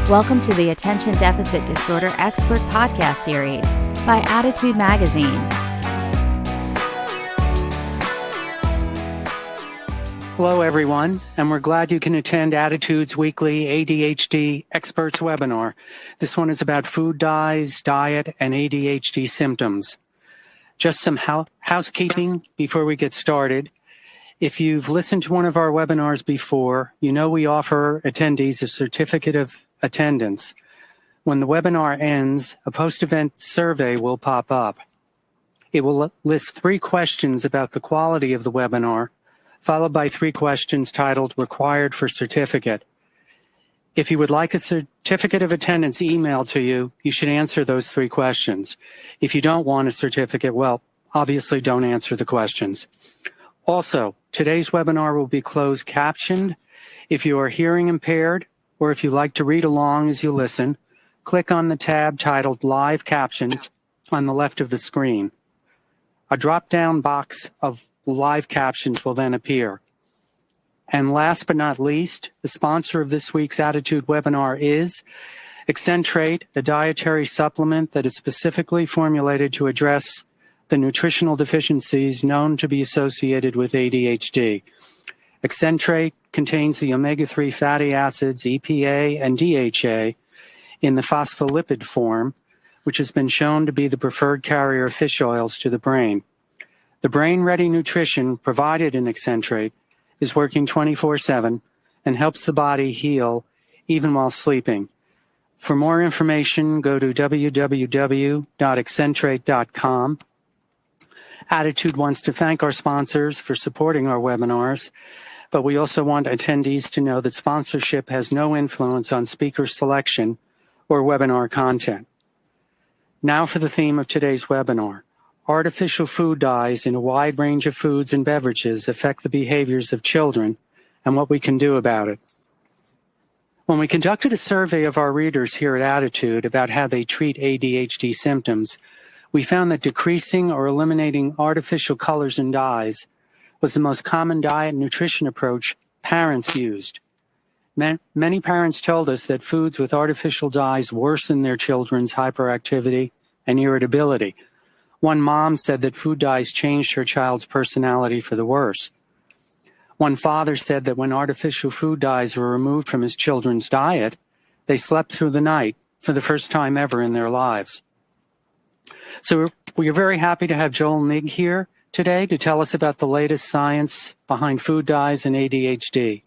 Welcome to the Attention Deficit Disorder Expert Podcast Series by Attitude Magazine. Hello, everyone, and we're glad you can attend Attitude's weekly ADHD Experts webinar. This one is about food dyes, diet, and ADHD symptoms. Just some housekeeping before we get started. If you've listened to one of our webinars before, you know we offer attendees a certificate of attendance. When the webinar ends, a post-event survey will pop up. It will list 3 questions about the quality of the webinar, followed by 3 questions titled Required for Certificate. If you would like a certificate of attendance emailed to you, you should answer those 3 questions. If you don't want a certificate, well, obviously don't answer the questions. Also, today's webinar will be closed captioned. If you are hearing impaired, or if you like to read along as you listen, click on the tab titled Live Captions on the left of the screen. A drop-down box of live captions will then appear. And last but not least, the sponsor of this week's Attitude webinar is Accentrate, a dietary supplement that is specifically formulated to address the nutritional deficiencies known to be associated with ADHD. Accentrate contains the omega-3 fatty acids, EPA and DHA, in the phospholipid form, which has been shown to be the preferred carrier of fish oils to the brain. The brain-ready nutrition provided in Accentrate is working 24/7 and helps the body heal even while sleeping. For more information, go to www.accentrate.com. Attitude wants to thank our sponsors for supporting our webinars, but we also want attendees to know that sponsorship has no influence on speaker selection or webinar content. Now for the theme of today's webinar. Artificial food dyes in a wide range of foods and beverages affect the behaviors of children and what we can do about it. When we conducted a survey of our readers here at Attitude about how they treat ADHD symptoms, we found that decreasing or eliminating artificial colors and dyes was the most common diet and nutrition approach parents used. Many parents told us that foods with artificial dyes worsen their children's hyperactivity and irritability. One mom said that food dyes changed her child's personality for the worse. One father said that when artificial food dyes were removed from his children's diet, they slept through the night for the first time ever in their lives. So we are very happy to have Joel Nigg here today to tell us about the latest science behind food dyes and ADHD.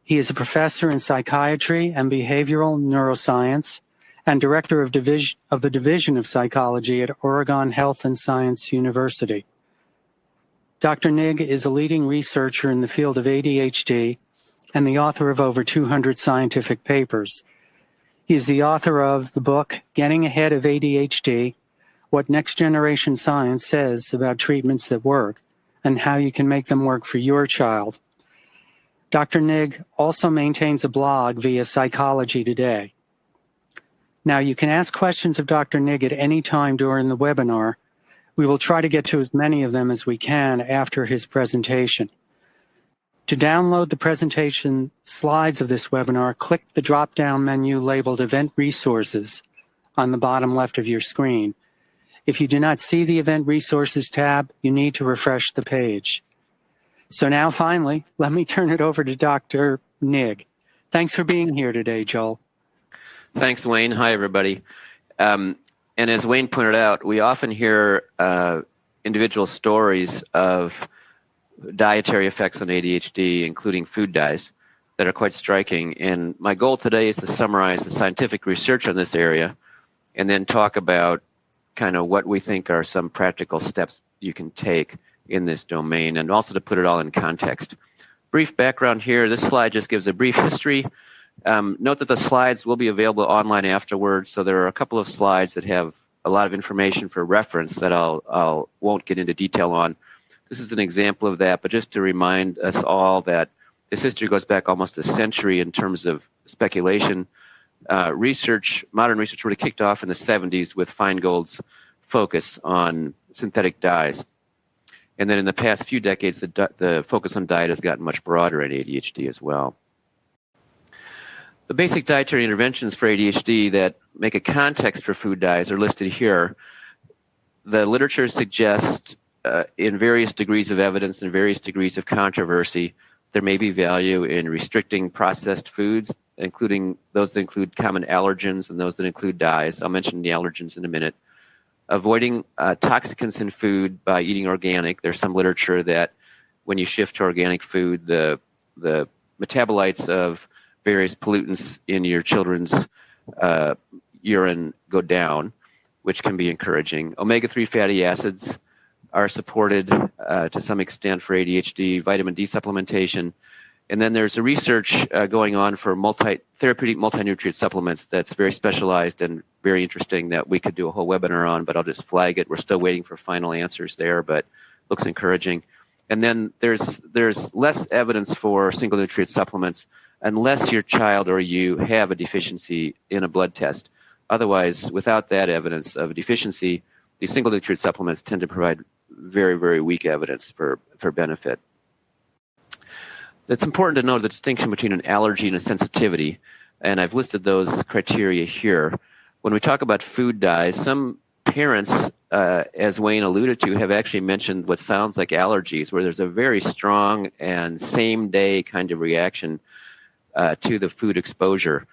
He is a professor in psychiatry and behavioral neuroscience and director of the Division of Psychology at Oregon Health and Science University. Dr. Nigg is a leading researcher in the field of ADHD and the author of over 200 scientific papers. He is the author of the book, Getting Ahead of ADHD, What Next Generation Science Says About Treatments That Work, and How You Can Make Them Work for Your Child. Dr. Nigg also maintains a blog via Psychology Today. Now, you can ask questions of Dr. Nigg at any time during the webinar. We will try to get to as many of them as we can after his presentation. To download the presentation slides of this webinar, click the drop-down menu labeled Event Resources on the bottom left of your screen. If you do not see the Event Resources tab, you need to refresh the page. So now, finally, let me turn it over to Dr. Nigg. Thanks for being here today, Joel. Thanks, Wayne. Hi, everybody. And as Wayne pointed out, we often hear individual stories of dietary effects on ADHD, including food dyes, that are quite striking. And my goal today is to summarize the scientific research on this area and then talk about kind of what we think are some practical steps you can take in this domain, and also to put it all in context. Brief background here. This slide just gives a brief history. Note that the slides will be available online afterwards, so there are a couple of slides that have a lot of information for reference that I'll won't get into detail on. This is an example of that, but just to remind us all that this history goes back almost a century in terms of speculation. Modern research really kicked off in the 70s with Feingold's focus on synthetic dyes. And then in the past few decades, the focus on diet has gotten much broader in ADHD as well. The basic dietary interventions for ADHD that make a context for food dyes are listed here. The literature suggests, in various degrees of evidence and various degrees of controversy, there may be value in restricting processed foods, including those that include common allergens and those that include dyes. I'll mention the allergens in a minute. Avoiding toxicants in food by eating organic. There's some literature that when you shift to organic food, the metabolites of various pollutants in your children's urine go down, which can be encouraging. Omega-3 fatty acids are supported to some extent for ADHD, vitamin D supplementation. And then there's a research going on for therapeutic multi-nutrient supplements that's very specialized and very interesting that we could do a whole webinar on, but I'll just flag it. We're still waiting for final answers there, but looks encouraging. And then there's less evidence for single nutrient supplements unless your child or you have a deficiency in a blood test. Otherwise, without that evidence of a deficiency, these single nutrient supplements tend to provide very, very weak evidence for benefit. It's important to know the distinction between an allergy and a sensitivity, and I've listed those criteria here. When we talk about food dyes, some parents, as Wayne alluded to, have actually mentioned what sounds like allergies, where there's a very strong and same-day kind of reaction to the food exposure.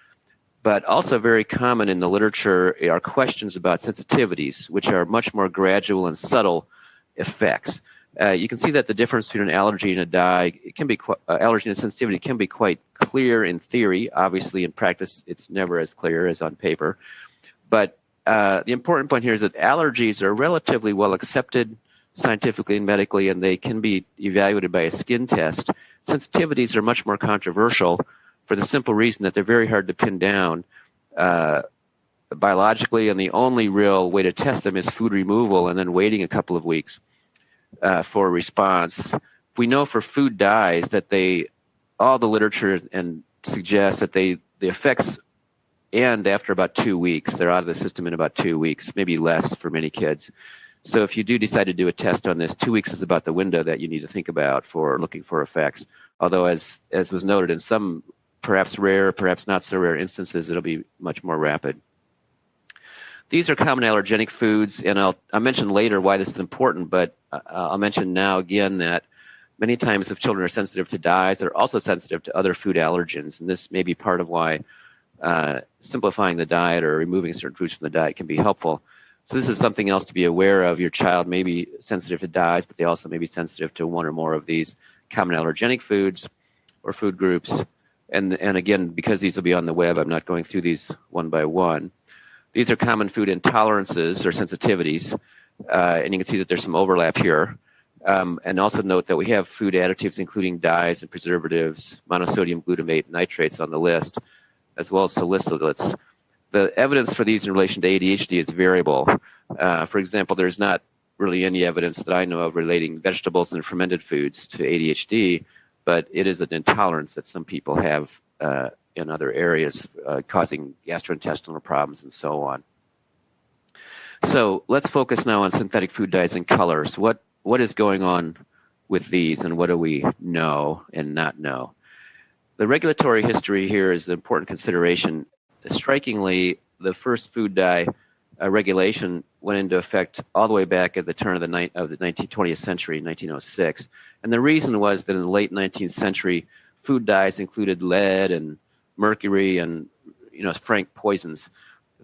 But also very common in the literature are questions about sensitivities, which are much more gradual and subtle effects. You can see that the difference between an allergy and a dye, allergy and sensitivity can be quite clear in theory. Obviously, in practice, it's never as clear as on paper. But the important point here is that allergies are relatively well accepted scientifically and medically, and they can be evaluated by a skin test. Sensitivities are much more controversial for the simple reason that they're very hard to pin down biologically, and the only real way to test them is food removal and then waiting a couple of weeks for a response. We know for food dyes that all the literature and suggests that the effects end after about 2 weeks. They're out of the system in about 2 weeks, maybe less for many kids. So if you do decide to do a test on this, 2 weeks is about the window that you need to think about for looking for effects. Although, as was noted, in some perhaps rare, perhaps not so rare instances, it'll be much more rapid. These are common allergenic foods, and I'll mention later why this is important, but I'll mention now again that many times if children are sensitive to dyes, they're also sensitive to other food allergens, and this may be part of why simplifying the diet or removing certain foods from the diet can be helpful. So this is something else to be aware of. Your child may be sensitive to dyes, but they also may be sensitive to one or more of these common allergenic foods or food groups. And again, because these will be on the web, I'm not going through these one by one. These are common food intolerances or sensitivities, and you can see that there's some overlap here. And also note that we have food additives, including dyes and preservatives, monosodium glutamate, nitrates on the list, as well as salicylates. The evidence for these in relation to ADHD is variable. For example, there's not really any evidence that I know of relating vegetables and fermented foods to ADHD, but it is an intolerance that some people have in other areas, causing gastrointestinal problems and so on. So let's focus now on synthetic food dyes and colors. What is going on with these, and what do we know and not know? The regulatory history here is an important consideration. Strikingly, the first food dye regulation went into effect all the way back at the turn of the 20th century, 1906. And the reason was that in the late 19th century, food dyes included lead and mercury and frank poisons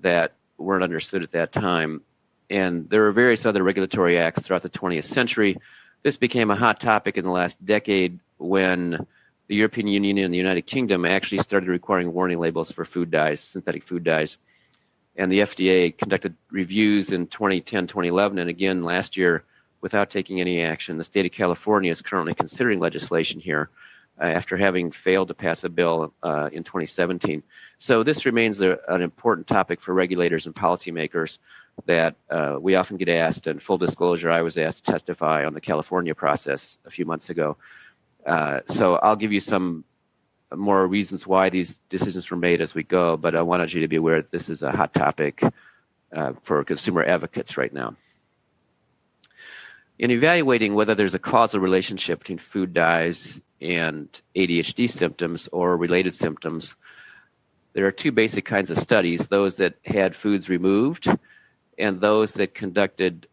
that weren't understood at that time. And there were various other regulatory acts throughout the 20th century. This became a hot topic in the last decade when the European Union and the United Kingdom actually started requiring warning labels for food dyes, synthetic food dyes. And the FDA conducted reviews in 2010, 2011, and again last year without taking any action. The state of California is currently considering legislation here after having failed to pass a bill in 2017. So this remains an important topic for regulators and policymakers that we often get asked. And full disclosure, I was asked to testify on the California process a few months ago. So I'll give you some more reasons why these decisions were made as we go, but I wanted you to be aware that this is a hot topic for consumer advocates right now. In evaluating whether there's a causal relationship between food dyes and ADHD symptoms or related symptoms, there are two basic kinds of studies, those that had foods removed and those that conducted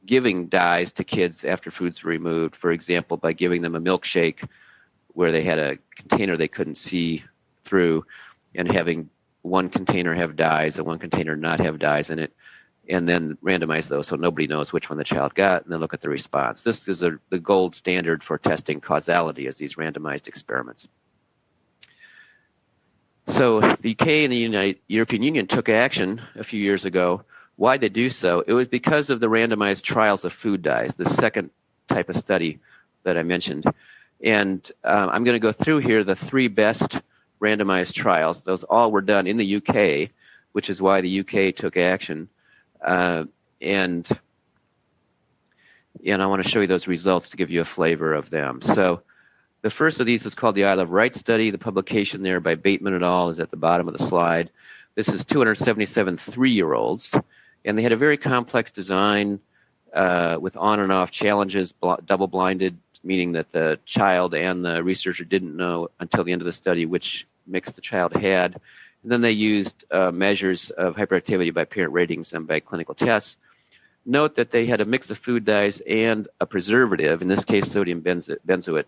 giving dyes to kids after foods were removed, for example, by giving them a milkshake where they had a container they couldn't see through and having one container have dyes and one container not have dyes in it, and then randomize those so nobody knows which one the child got, and then look at the response. This is the gold standard for testing causality as these randomized experiments. So the UK and the European Union took action a few years ago. Why'd they do so? It was because of the randomized trials of food dyes, the second type of study that I mentioned. And I'm going to go through here the three best randomized trials. Those all were done in the UK, which is why the UK took action. And I want to show you those results to give you a flavor of them. So the first of these was called the Isle of Wight study. The publication there by Bateman et al. Is at the bottom of the slide. This is 277 3-year-olds, and they had a very complex design with on and off challenges, double-blinded, meaning that the child and the researcher didn't know until the end of the study which mix the child had. And then they used measures of hyperactivity by parent ratings and by clinical tests. Note that they had a mix of food dyes and a preservative, in this case sodium benzoate,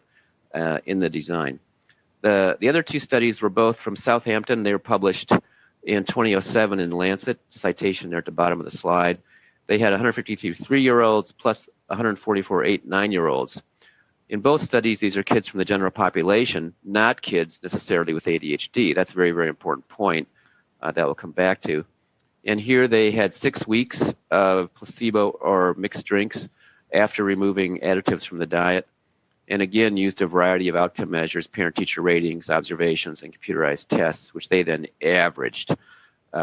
in the design. The other two studies were both from Southampton. They were published in 2007 in Lancet, citation there at the bottom of the slide. They had 153 3-year-olds plus 144 8-9-year-olds. In both studies, these are kids from the general population, not kids necessarily with ADHD. That's a very, very important point that we'll come back to. And here they had 6 weeks of placebo or mixed drinks after removing additives from the diet, and again used a variety of outcome measures, parent-teacher ratings, observations, and computerized tests, which they then averaged,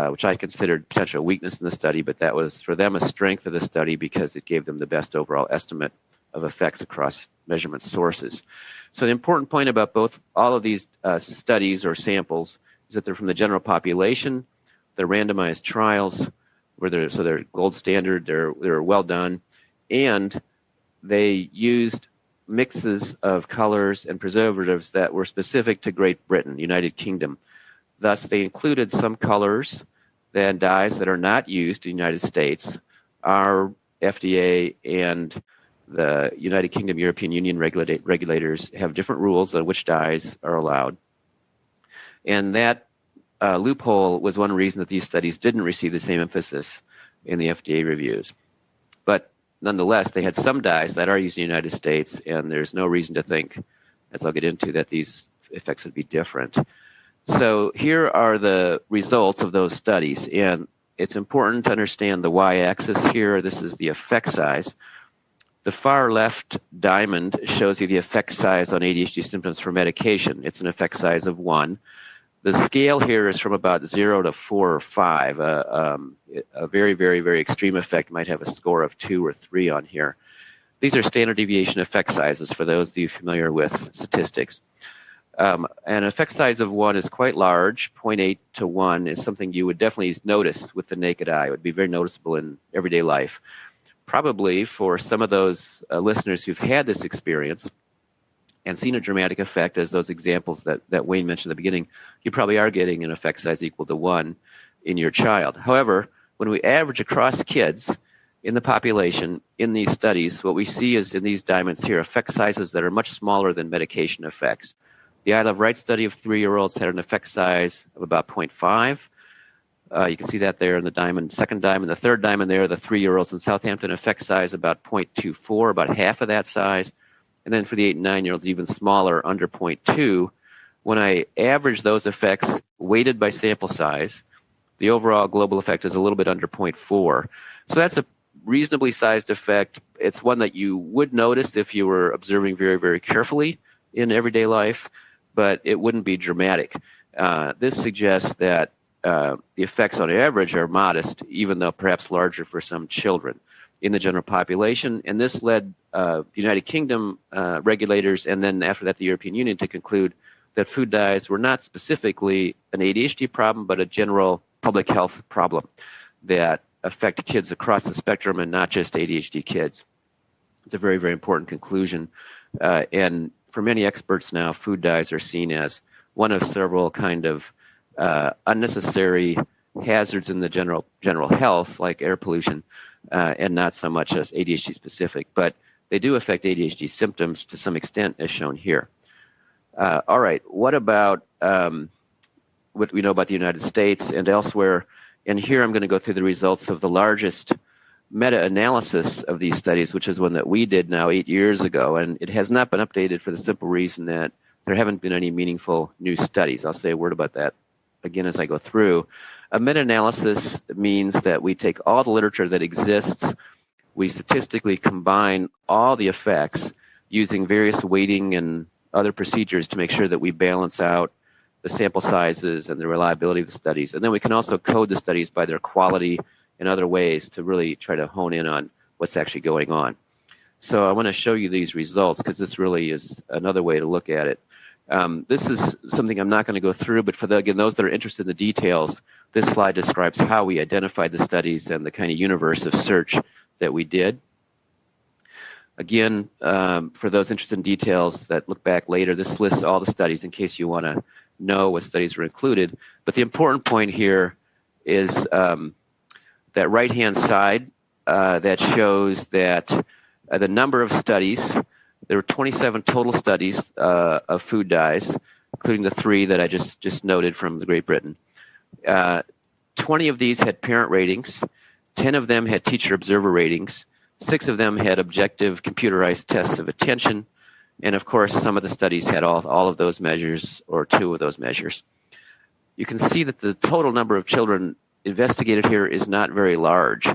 which I considered potential weakness in the study, but that was for them a strength of the study because it gave them the best overall estimate of effects across measurement sources. So the important point about all of these studies or samples is that they're from the general population, they're randomized trials, so they're gold standard, they're well done, and they used mixes of colors and preservatives that were specific to Great Britain, United Kingdom. Thus, they included some colors and dyes that are not used in the United States. Our FDA and the United Kingdom European Union regulators have different rules on which dyes are allowed. And that loophole was one reason that these studies didn't receive the same emphasis in the FDA reviews. But nonetheless, they had some dyes that are used in the United States, and there's no reason to think, as I'll get into, that these effects would be different. So here are the results of those studies, and it's important to understand the y-axis here. This is the effect size. The far left diamond shows you the effect size on ADHD symptoms for medication. It's an effect size of 1. The scale here is from about 0 to 4 or 5. A very, very, very extreme effect might have a score of 2 or 3 on here. These are standard deviation effect sizes for those of you familiar with statistics. An effect size of 1 is quite large. 0.8 to 1 is something you would definitely notice with the naked eye. It would be very noticeable in everyday life. Probably for some of those listeners who've had this experience and seen a dramatic effect, as those examples that Wayne mentioned at the beginning, you probably are getting an effect size equal to 1 in your child. However, when we average across kids in the population in these studies, what we see is in these diamonds here, effect sizes that are much smaller than medication effects. The Isle of Wight study of 3-year-olds had an effect size of about 0.5. You can see that there in the diamond, second diamond, the third diamond there, the 3-year-olds in Southampton, effect size about 0.24, about half of that size. And then for the 8 and 9-year-olds, even smaller, under 0.2. When I average those effects weighted by sample size, the overall global effect is a little bit under 0.4. So that's a reasonably sized effect. It's one that you would notice if you were observing very, very carefully in everyday life, but it wouldn't be dramatic. This suggests that the effects on average are modest, even though perhaps larger for some children in the general population. And this led the United Kingdom regulators, and then after that the European Union, to conclude that food dyes were not specifically an ADHD problem, but a general public health problem that affect kids across the spectrum and not just ADHD kids. It's a very, very important conclusion. And for many experts now, food dyes are seen as one of several kind of unnecessary hazards in the general health, like air pollution, and not so much as ADHD specific. But they do affect ADHD symptoms to some extent, as shown here. All right, what about what we know about the United States and elsewhere? And here I'm going to go through the results of the largest meta-analysis of these studies, which is one that we did now 8 years ago, and it has not been updated for the simple reason that there haven't been any meaningful new studies. I'll say a word about that again as I go through. A meta-analysis means that we take all the literature that exists, we statistically combine all the effects using various weighting and other procedures to make sure that we balance out the sample sizes and the reliability of the studies. And then we can also code the studies by their quality in other ways to really try to hone in on what's actually going on. So I want to show you these results because this really is another way to look at it. This is something I'm not going to go through, but for those that are interested in the details, this slide describes how we identified the studies and the kind of universe of search that we did. Again, for those interested in details that look back later, this lists all the studies in case you want to know what studies were included. But the important point here is that right-hand side that shows that the number of studies, there were 27 total studies of food dyes, including the 3 that I just noted from Great Britain. 20 of these had parent ratings, 10 of them had teacher observer ratings, 6 of them had objective computerized tests of attention, and of course some of the studies had all of those measures or 2 of those measures. You can see that the total number of children investigated here is not very large.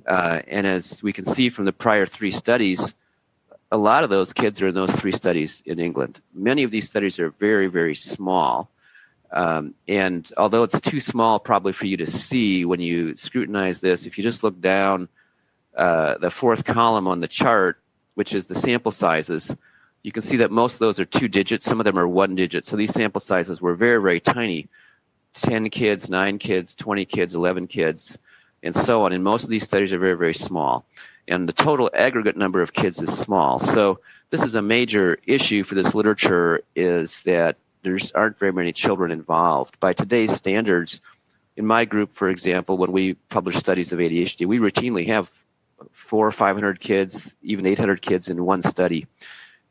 And as we can see from the prior 3 studies, a lot of those kids are in those 3 studies in England. Many of these studies are very, very small. And although it's too small probably for you to see when you scrutinize this, if you just look down the 4th column on the chart, which is the sample sizes, you can see that most of those are 2 digits. Some of them are 1 digit. So these sample sizes were very, very tiny. 10 kids, 9 kids, 20 kids, 11 kids, and so on. And most of these studies are very, very small. And the total aggregate number of kids is small. So this is a major issue for this literature, is that there aren't very many children involved. By today's standards, in my group, for example, when we publish studies of ADHD, we routinely have 400 or 500 kids, even 800 kids in one study.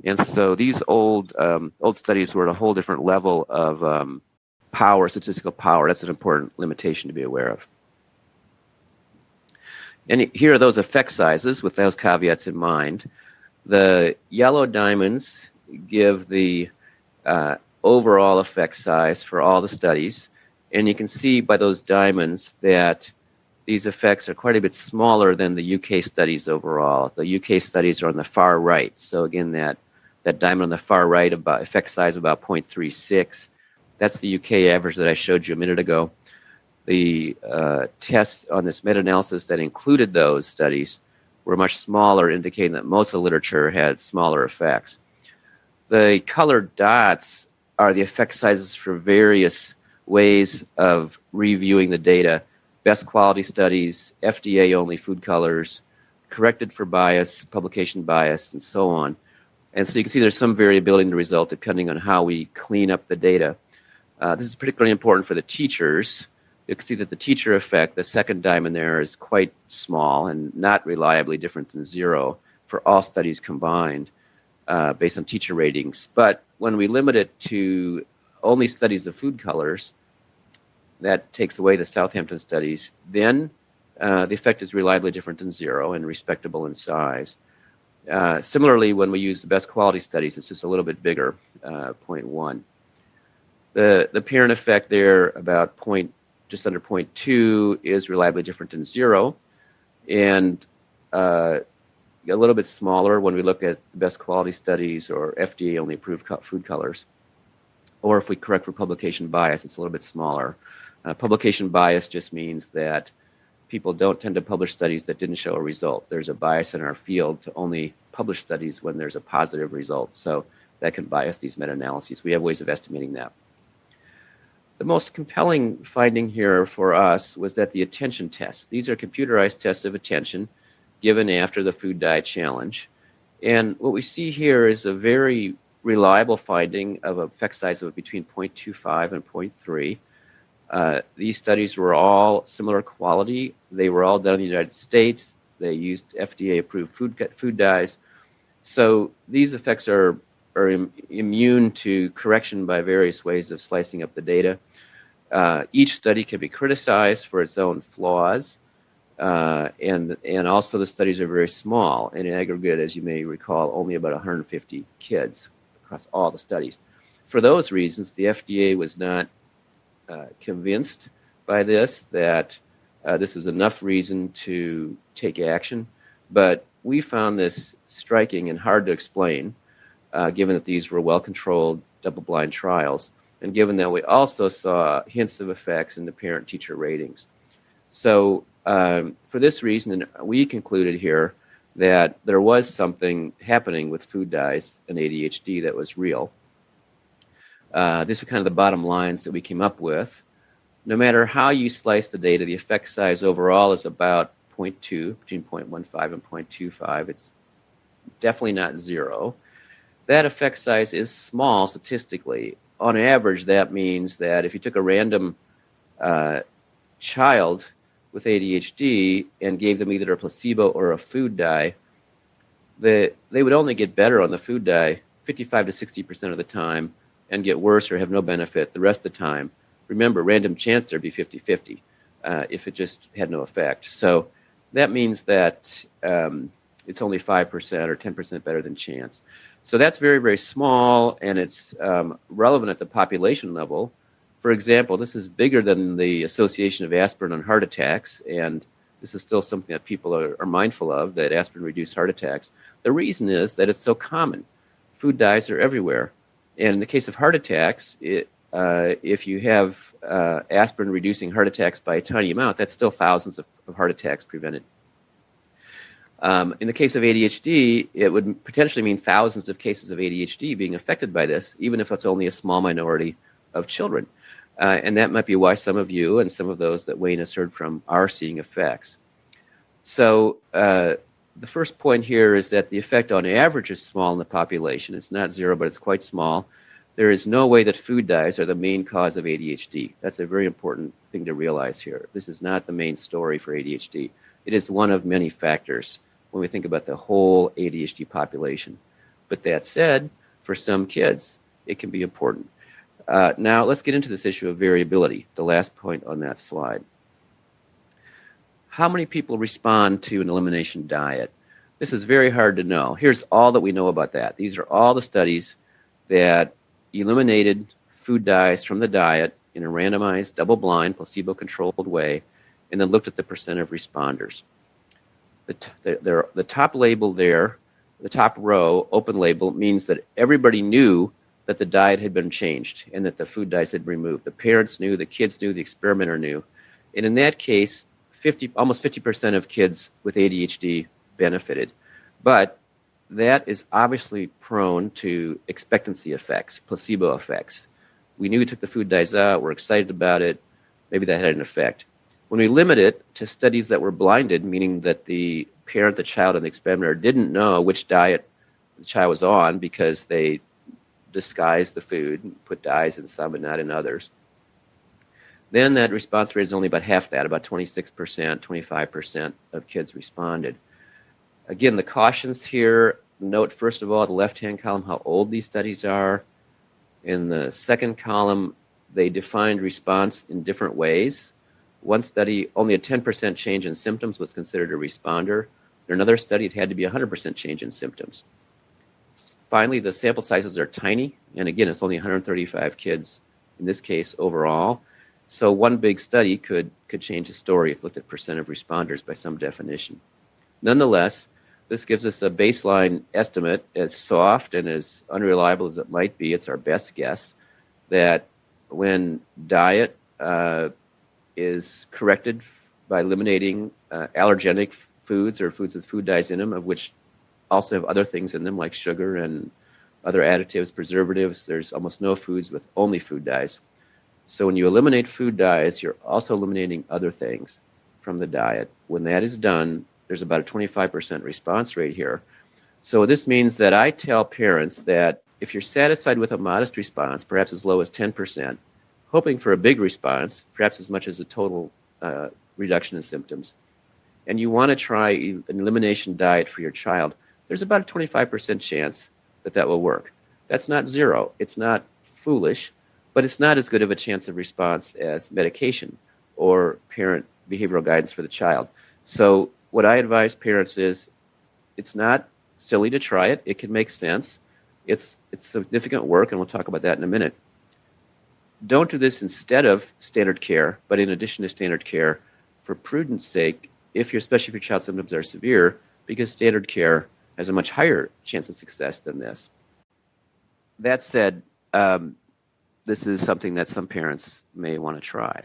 And so these old studies were at a whole different level of statistical power. That's an important limitation to be aware of. And here are those effect sizes with those caveats in mind. The yellow diamonds give the overall effect size for all the studies. And you can see by those diamonds that these effects are quite a bit smaller than the UK studies overall. The UK studies are on the far right. So again, that diamond on the far right, about effect size of about 0.36. That's the UK average that I showed you a minute ago. The tests on this meta-analysis that included those studies were much smaller, indicating that most of the literature had smaller effects. The colored dots are the effect sizes for various ways of reviewing the data. Best quality studies, FDA-only food colors, corrected for bias, publication bias, and so on. And so you can see there's some variability in the result depending on how we clean up the data. This is particularly important for the teachers. You can see that the teacher effect, the second diamond there, is quite small and not reliably different than 0 for all studies combined based on teacher ratings. But when we limit it to only studies of food colors, that takes away the Southampton studies, then the effect is reliably different than 0 and respectable in size. Similarly, when we use the best quality studies, it's just a little bit bigger, 0.1. The parent effect there, about just under 0.2, is reliably different than 0, and a little bit smaller when we look at the best quality studies or FDA-only approved food colors. Or if we correct for publication bias, it's a little bit smaller. Publication bias just means that people don't tend to publish studies that didn't show a result. There's a bias in our field to only publish studies when there's a positive result. So that can bias these meta-analyses. We have ways of estimating that. The most compelling finding here for us was that the attention tests, these are computerized tests of attention given after the food diet challenge. And what we see here is a very reliable finding of an effect size of between 0.25 and 0.3. These studies were all similar quality. They were all done in the United States. They used FDA-approved food dyes. So these effects are immune to correction by various ways of slicing up the data. Each study can be criticized for its own flaws, and also the studies are very small. In aggregate, as you may recall, only about 150 kids across all the studies. For those reasons, the FDA was not convinced by this, that this was enough reason to take action. But we found this striking and hard to explain, given that these were well-controlled, double-blind trials, and given that we also saw hints of effects in the parent-teacher ratings. So for this reason, we concluded here that there was something happening with food dyes and ADHD that was real. These are kind of the bottom lines that we came up with. No matter how you slice the data, the effect size overall is about 0.2, between 0.15 and 0.25. It's definitely not zero. That effect size is small statistically. On average, that means that if you took a random child with ADHD and gave them either a placebo or a food dye, they would only get better on the food dye 55 to 60% of the time and get worse or have no benefit the rest of the time. Remember, random chance there'd be 50-50 if it just had no effect. So that means that it's only 5% or 10% better than chance. So that's very, very small, and it's relevant at the population level. For example, this is bigger than the association of aspirin on heart attacks, and this is still something that people are mindful of, that aspirin reduces heart attacks. The reason is that it's so common. Food dyes are everywhere. And in the case of heart attacks, if you have aspirin reducing heart attacks by a tiny amount, that's still thousands of heart attacks prevented. In the case of ADHD, it would potentially mean thousands of cases of ADHD being affected by this, even if it's only a small minority of children. And that might be why some of you and some of those that Wayne has heard from are seeing effects. So the first point here is that the effect on average is small in the population. It's not zero, but it's quite small. There is no way that food dyes are the main cause of ADHD. That's a very important thing to realize here. This is not the main story for ADHD. It is one of many factors when we think about the whole ADHD population. But that said, for some kids, it can be important. Now, let's get into this issue of variability, the last point on that slide. How many people respond to an elimination diet? This is very hard to know. Here's all that we know about that. These are all the studies that eliminated food dyes from the diet in a randomized, double-blind, placebo-controlled way, and then looked at the percent of responders. The top label there, the top row, open label, means that everybody knew that the diet had been changed and that the food dyes had been removed. The parents knew, the kids knew, the experimenter knew. And in that case, almost 50% of kids with ADHD benefited. But that is obviously prone to expectancy effects, placebo effects. We knew we took the food dyes out, we're excited about it, maybe that had an effect. When we limit it to studies that were blinded, meaning that the parent, the child, and the experimenter didn't know which diet the child was on because they disguised the food and put dyes in some and not in others, then that response rate is only about half that, about 26%, 25% of kids responded. Again, the cautions here, note first of all, the left-hand column, how old these studies are. In the second column, they defined response in different ways. One study, only a 10% change in symptoms was considered a responder. In another study, it had to be 100% change in symptoms. Finally, the sample sizes are tiny. And again, it's only 135 kids in this case overall. So one big study could change the story if looked at percent of responders by some definition. Nonetheless, this gives us a baseline estimate, as soft and as unreliable as it might be. It's our best guess that when diet is corrected by eliminating allergenic foods or foods with food dyes in them, of which also have other things in them like sugar and other additives, preservatives. There's almost no foods with only food dyes. So when you eliminate food dyes, you're also eliminating other things from the diet. When that is done, there's about a 25% response rate here. So this means that I tell parents that if you're satisfied with a modest response, perhaps as low as 10%, hoping for a big response, perhaps as much as a total reduction in symptoms, and you want to try an elimination diet for your child, there's about a 25% chance that that will work. That's not zero. It's not foolish, but it's not as good of a chance of response as medication or parent behavioral guidance for the child. So what I advise parents is, it's not silly to try it. It can make sense. It's significant work, and we'll talk about that in a minute. Don't do this instead of standard care, but in addition to standard care, for prudence sake, especially if your child's symptoms are severe, because standard care has a much higher chance of success than this. That said, this is something that some parents may want to try.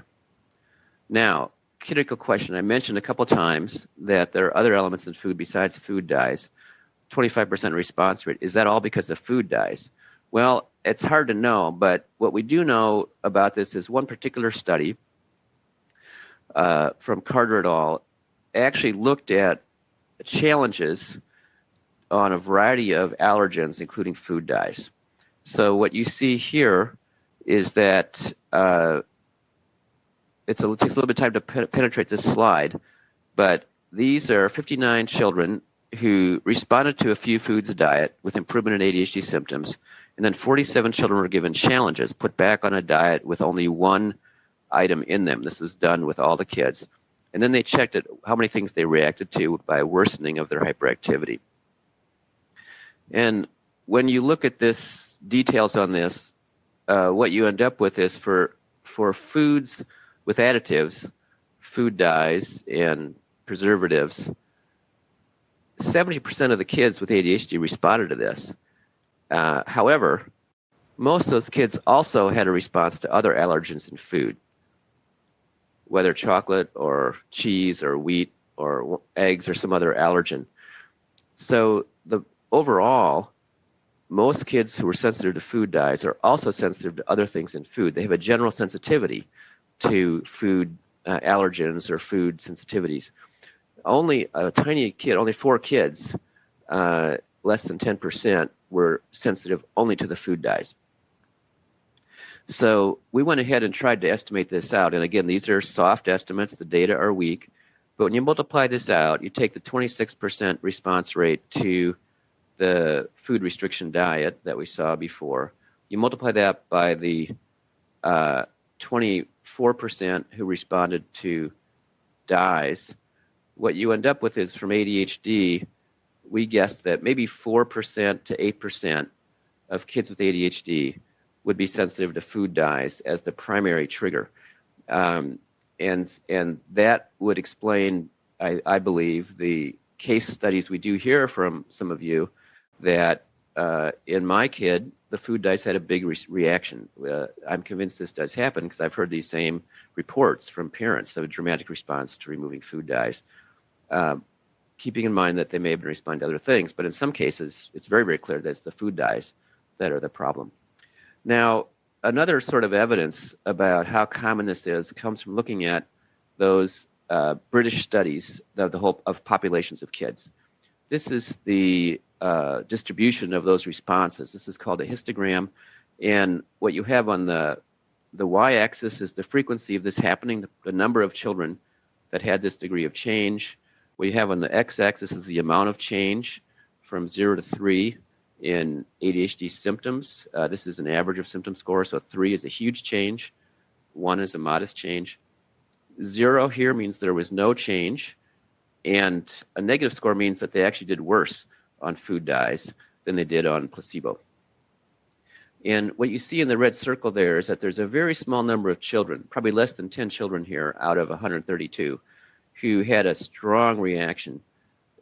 Now, critical question. I mentioned a couple times that there are other elements in food besides food dyes. 25% response rate. Is that all because of food dyes? Well, it's hard to know, but what we do know about this is one particular study from Carter et al. Actually looked at challenges on a variety of allergens, including food dyes. So what you see here is that it takes a little bit of time to penetrate this slide, but these are 59 children who responded to a few foods diet with improvement in ADHD symptoms, and then 47 children were given challenges, put back on a diet with only one item in them. This was done with all the kids. And then they checked how many things they reacted to by worsening of their hyperactivity. And when you look at this details on this, what you end up with is for foods with additives, food dyes, and preservatives, 70% of the kids with ADHD responded to this. However, most of those kids also had a response to other allergens in food, whether chocolate or cheese or wheat or eggs or some other allergen. So overall, most kids who are sensitive to food dyes are also sensitive to other things in food. They have a general sensitivity to food allergens or food sensitivities. Only a tiny kid, only 4 kids, less than 10%, were sensitive only to the food dyes. So we went ahead and tried to estimate this out. And again, these are soft estimates. The data are weak. But when you multiply this out, you take the 26% response rate to the food restriction diet that we saw before. You multiply that by the 24% who responded to dyes. What you end up with is, from ADHD, we guessed that maybe 4% to 8% of kids with ADHD would be sensitive to food dyes as the primary trigger. And that would explain, I believe, the case studies we do hear from some of you, that in my kid, the food dyes had a big reaction. I'm convinced this does happen because I've heard these same reports from parents of a dramatic response to removing food dyes, keeping in mind that they may have been responding to other things. But in some cases, it's very, very clear that it's the food dyes that are the problem. Now, another sort of evidence about how common this is comes from looking at those British studies of populations of kids. This is the distribution of those responses. This is called a histogram. And what you have on the y-axis is the frequency of this happening, the number of children that had this degree of change. What you have on the x-axis is the amount of change from 0 to 3 in ADHD symptoms. This is an average of symptom score, so 3 is a huge change, 1 is a modest change. 0 here means there was no change, and a negative score means that they actually did worse on food dyes than they did on placebo. And what you see in the red circle there is that there's a very small number of children, probably less than 10 children here out of 132, who had a strong reaction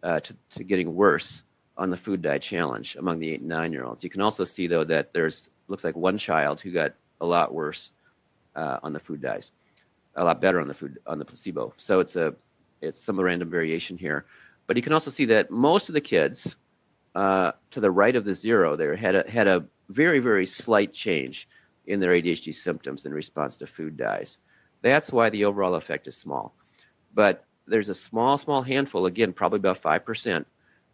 to getting worse on the food dye challenge among the 8 and 9-year-olds. You can also see, though, that looks like one child who got a lot worse on the food dyes, a lot better on the placebo. So it's some random variation here. But you can also see that most of the kids to the right of the 0 there had a very, very slight change in their ADHD symptoms in response to food dyes. That's why the overall effect is small. But there's a small handful, again, probably about 5%,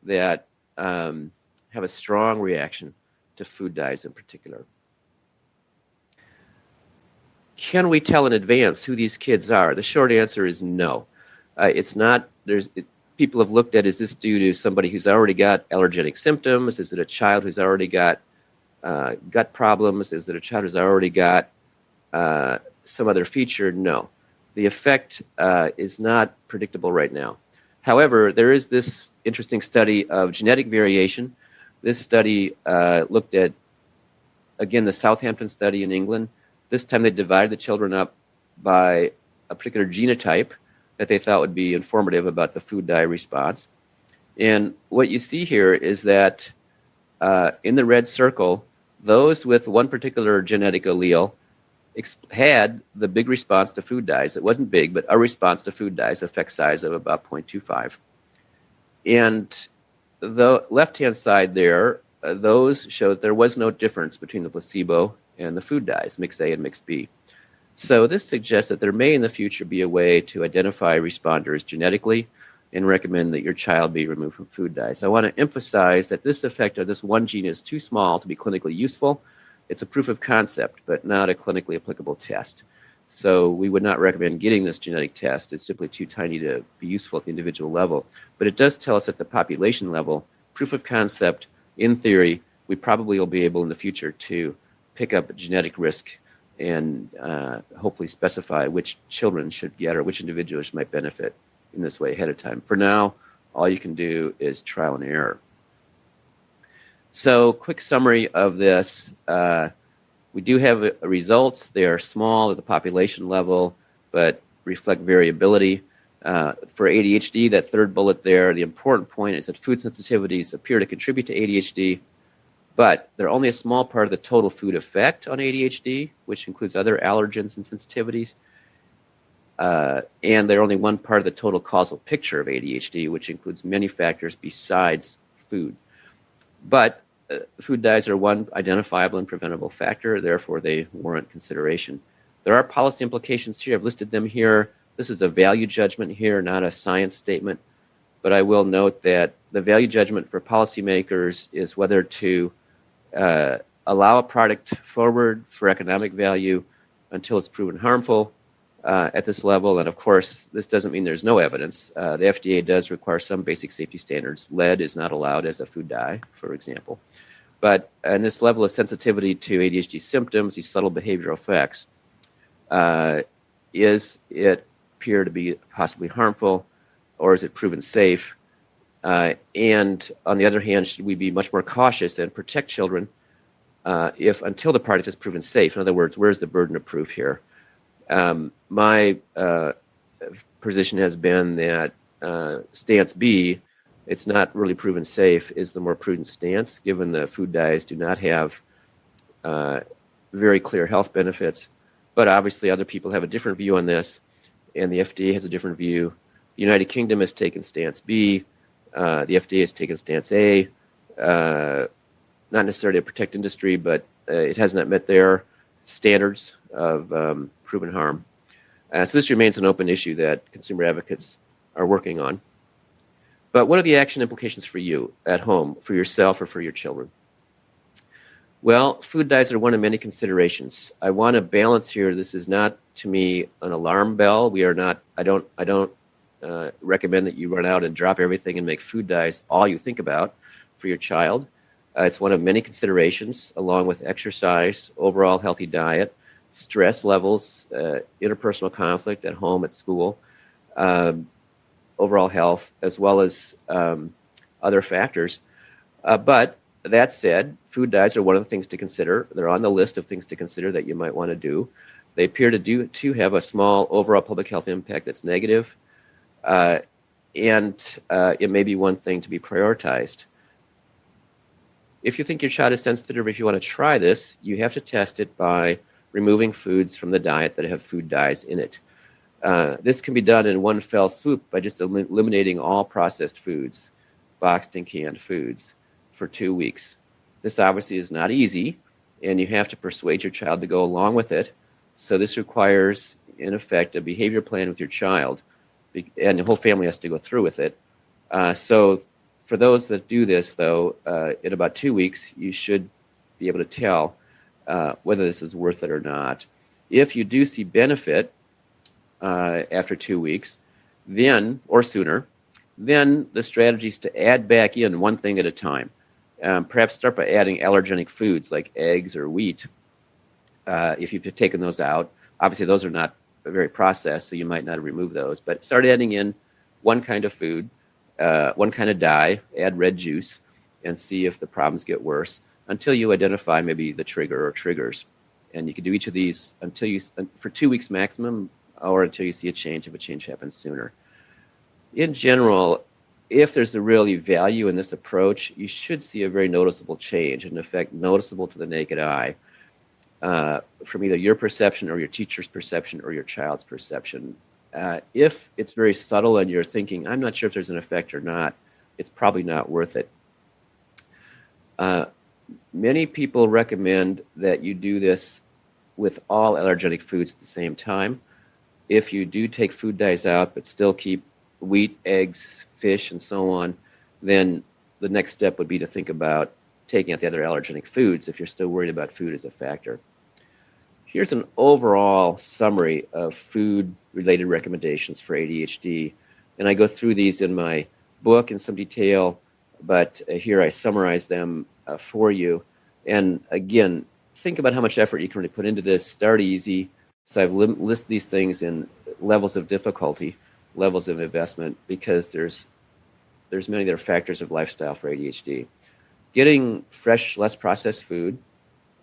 that have a strong reaction to food dyes in particular. Can we tell in advance who these kids are? The short answer is no. It's not. People have looked at, is this due to somebody who's already got allergenic symptoms? Is it a child who's already got gut problems? Is it a child who's already got some other feature? No. The effect is not predictable right now. However, there is this interesting study of genetic variation. This study looked at, again, the Southampton study in England. This time they divided the children up by a particular genotype that they thought would be informative about the food dye response. And what you see here is that in the red circle, those with one particular genetic allele had the big response to food dyes. It wasn't big, but a response to food dyes, effect size of about 0.25. And the left-hand side there, those showed there was no difference between the placebo and the food dyes, mix A and mix B. So this suggests that there may in the future be a way to identify responders genetically and recommend that your child be removed from food dyes. I want to emphasize that this effect of this one gene is too small to be clinically useful. It's a proof of concept, but not a clinically applicable test. So we would not recommend getting this genetic test. It's simply too tiny to be useful at the individual level. But it does tell us at the population level, proof of concept, in theory, we probably will be able in the future to pick up genetic risk and hopefully specify which children should get or which individuals might benefit in this way ahead of time. For now, all you can do is trial and error. So, quick summary of this. We do have results. They are small at the population level, but reflect variability. For ADHD, that third bullet there, the important point is that food sensitivities appear to contribute to ADHD, but they're only a small part of the total food effect on ADHD, which includes other allergens and sensitivities. And they're only one part of the total causal picture of ADHD, which includes many factors besides food. But food dyes are one identifiable and preventable factor, therefore they warrant consideration. There are policy implications here. I've listed them here. This is a value judgment here, not a science statement. But I will note that the value judgment for policymakers is whether to allow a product forward for economic value until it's proven harmful at this level. And of course, this doesn't mean there's no evidence. The FDA does require some basic safety standards. Lead is not allowed as a food dye, for example. But in this level of sensitivity to ADHD symptoms, these subtle behavioral effects, is it appear to be possibly harmful, or is it proven safe? And on the other hand, should we be much more cautious and protect children until the product is proven safe? In other words, where's the burden of proof here? My position has been that stance B, it's not really proven safe, is the more prudent stance, given the food dyes do not have very clear health benefits. But obviously other people have a different view on this, and the FDA has a different view. The United Kingdom has taken stance B. The FDA has taken stance A. Not necessarily to protect industry, but it has not met their standards of proven harm. So this remains an open issue that consumer advocates are working on. But what are the action implications for you at home, for yourself, or for your children? Well, food dyes are one of many considerations. I want to balance here. This is not, to me, an alarm bell. We are not. I don't recommend that you run out and drop everything and make food dyes all you think about for your child. It's one of many considerations, along with exercise, overall healthy diet, stress levels, interpersonal conflict at home, at school, overall health, as well as other factors. But that said, food dyes are one of the things to consider. They're on the list of things to consider that you might want to do. They appear to have a small overall public health impact that's negative, and it may be one thing to be prioritized. If you think your child is sensitive, if you want to try this, you have to test it by removing foods from the diet that have food dyes in it. This can be done in one fell swoop by just eliminating all processed foods, boxed and canned foods, for 2 weeks. This obviously is not easy, and you have to persuade your child to go along with it. So this requires, in effect, a behavior plan with your child, and the whole family has to go through with it. So for those that do this, though, in about 2 weeks, you should be able to tell whether this is worth it or not. If you do see benefit after 2 weeks, then, or sooner, then the strategy is to add back in one thing at a time. Perhaps start by adding allergenic foods like eggs or wheat. If you've taken those out, obviously those are not very processed, so you might not remove those. But start adding in one kind of food, one kind of dye, add red juice, and see if the problems get worse until you identify maybe the trigger or triggers. And you can do each of these for 2 weeks maximum, or until you see a change, if a change happens sooner. In general, if there's a really value in this approach, you should see a very noticeable change, in effect noticeable to the naked eye, from either your perception or your teacher's perception or your child's perception. If it's very subtle and you're thinking, I'm not sure if there's an effect or not, it's probably not worth it. Many people recommend that you do this with all allergenic foods at the same time. If you do take food dyes out but still keep wheat, eggs, fish, and so on, then the next step would be to think about taking out the other allergenic foods if you're still worried about food as a factor. Here's an overall summary of food-related recommendations for ADHD, and I go through these in my book in some detail, but here I summarize them for you. And again, think about how much effort you can really put into this. Start easy. So I've listed these things in levels of difficulty, levels of investment, because there's many other factors of lifestyle for ADHD. Getting fresh, less processed food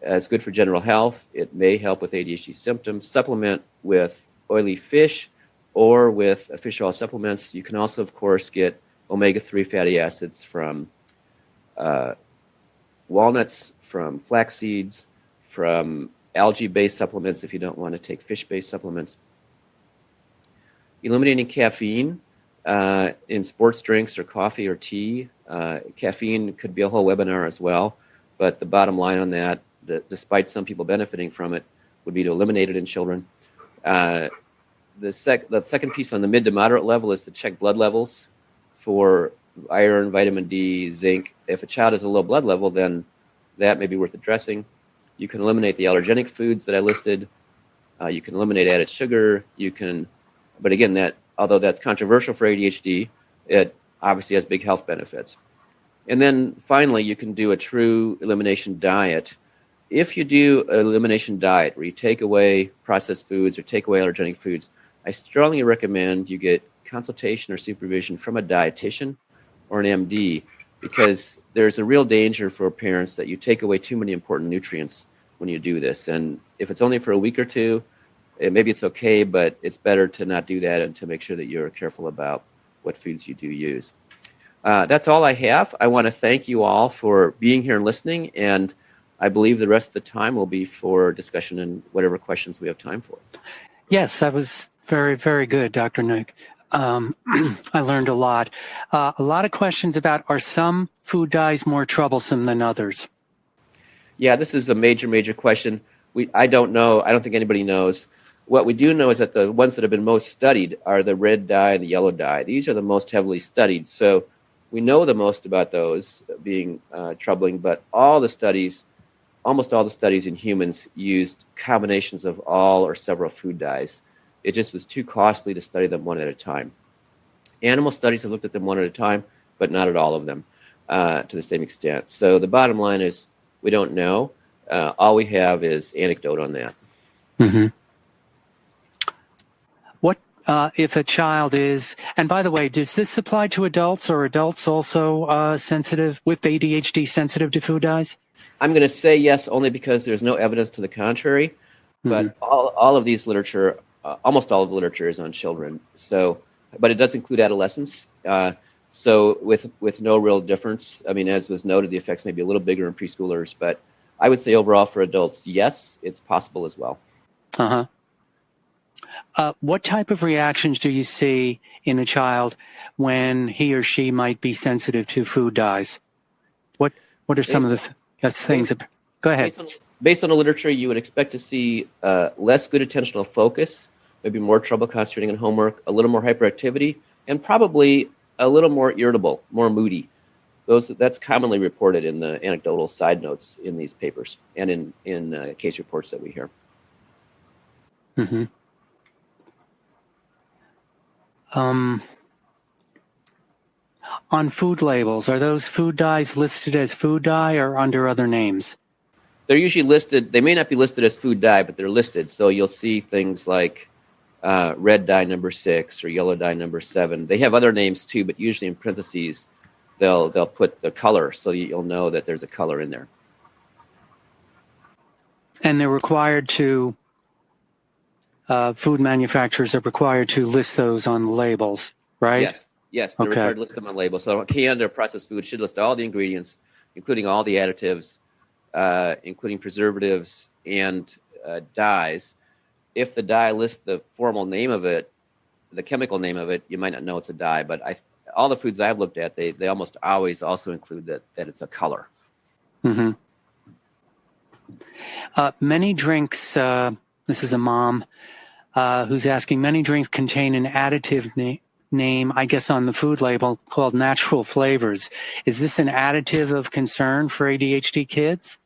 is good for general health. It may help with ADHD symptoms. Supplement with oily fish or with fish oil supplements. You can also, of course, get omega-3 fatty acids from walnuts, from flax seeds, from algae-based supplements if you don't want to take fish-based supplements. Eliminating caffeine in sports drinks or coffee or tea. Caffeine could be a whole webinar as well, but the bottom line on that, despite some people benefiting from it, would be to eliminate it in children. The second piece on the mid to moderate level is to check blood levels for iron, vitamin D, zinc. If a child has a low blood level, then that may be worth addressing. You can eliminate the allergenic foods that I listed. You can eliminate added sugar. But again, although that's controversial for ADHD, it obviously has big health benefits. And then finally, you can do a true elimination diet. If you do an elimination diet where you take away processed foods or take away allergenic foods, I strongly recommend you get consultation or supervision from a dietitian or an MD, because there's a real danger for parents that you take away too many important nutrients when you do this. And if it's only for a week or two, maybe it's okay, but it's better to not do that and to make sure that you're careful about what foods you do use. That's all I have. I want to thank you all for being here and listening, and I believe the rest of the time will be for discussion and whatever questions we have time for. Yes, that was very, very good, Dr. Nigg. I learned a lot. A lot of questions about, are some food dyes more troublesome than others? Yeah, this is a major, major question. I don't know. I don't think anybody knows. What we do know is that the ones that have been most studied are the red dye and the yellow dye. These are the most heavily studied. So we know the most about those being troubling, but almost all the studies in humans used combinations of all or several food dyes. It just was too costly to study them one at a time. Animal studies have looked at them one at a time, but not at all of them to the same extent. So the bottom line is we don't know. All we have is anecdote on that. Mm-hmm. What if a child is, and by the way, does this apply to adults, or adults also sensitive with ADHD sensitive to food dyes? I'm going to say yes, only because there's no evidence to the contrary. But all of these literature, almost all of the literature is on children. So, but it does include adolescents. So with no real difference. I mean, as was noted, the effects may be a little bigger in preschoolers, but I would say overall for adults, yes, it's possible as well. Uh-huh. What type of reactions do you see in a child when he or she might be sensitive to food dyes? What are some of the things? Go ahead. Based on the literature, you would expect to see less good attentional focus, maybe more trouble concentrating on homework, a little more hyperactivity, and probably a little more irritable, more moody. That's commonly reported in the anecdotal side notes in these papers and in case reports that we hear. Mm-hmm. On food labels, are those food dyes listed as food dye or under other names? They're usually listed. They may not be listed as food dye, but they're listed. So you'll see things like red dye number 6 or yellow dye number 7. They have other names too, but usually in parentheses, they'll put the color so you'll know that there's a color in there. And they're required to, food manufacturers are required to list those on the labels, right? Yes, they're Okay. required to list them on labels. So a can of processed food should list all the ingredients, including all the additives, including preservatives and dyes. If the dye lists the formal name of it, the chemical name of it, you might not know it's a dye. But all the foods I've looked at, they almost always also include that it's a color. Mm-hmm. Many drinks, this is a mom who's asking, many drinks contain an additive name, I guess on the food label, called natural flavors. Is this an additive of concern for ADHD kids?